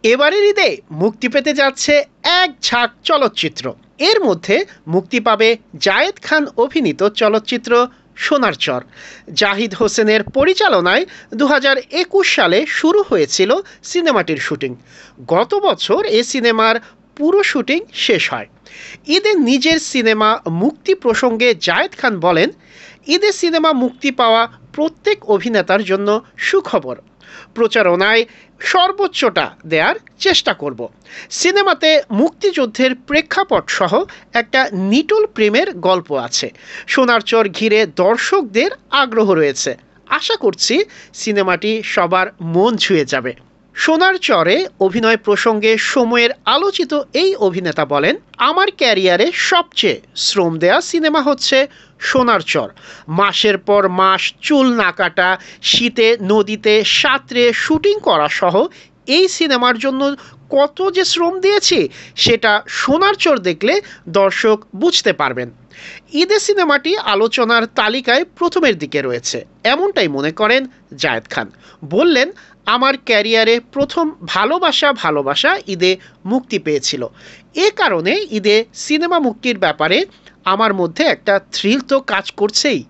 এবারের ঈদে মুক্তি পেতে যাচ্ছে এক ঝাঁক চলচ্চিত্র। এর মধ্যে মুক্তি পাবে জায়েদ খান অভিনীত চলচ্চিত্র সোনার চর। জাহিদ হোসেনের পরিচালনায় 2021 সালে শুরু হয়েছিল সিনেমাটির শুটিং। গত বছর এ সিনেমার পুরো শুটিং শেষ হয়। ঈদে নিজের সিনেমা মুক্তি প্রসঙ্গে জায়েদ খান বলেন, ঈদে সিনেমা মুক্তি পাওয়া প্রত্যেক অভিনেতার জন্য সুখবর। প্রচারণায় সর্বোচ্চটা দেওয়ার চেষ্টা করব। সিনেমাতে মুক্তিযুদ্ধের প্রেক্ষাপট সহ একটা নিটোল প্রেমের গল্প আছে। সোনার চর ঘিরে দর্শকদের আগ্রহ রয়েছে। আশা করছি সিনেমাটি সবার মন ছুঁয়ে যাবে। সোনার চরে অভিনয় প্রসঙ্গে সময়ের আলোচিত এই অভিনেতা বলেন, আমার ক্যারিয়ারে সবচেয়ে শ্রম দেয়া সিনেমা হচ্ছে সোনার চর। মাসের পর মাস চুল না কাটা, শীতে নদীতে সাঁতরে শুটিং করা সহ এই সিনেমার জন্য কত যে শ্রম দিয়েছি সেটা সোনার চর দেখলে দর্শক বুঝতে পারবেন। ঈদে সিনেমাটি আলোচনার তালিকায় প্রথমের দিকে রয়েছে, এমনটাই মনে করেন জায়েদ খান। বললেন, আমার ক্যারিয়ারে প্রথম ভালোবাসা ঈদে মুক্তি পেয়েছিল। এ কারণে ঈদে সিনেমা মুক্তির ব্যাপারে আমার মধ্যে একটা থ্রিল তো কাজ করছেই।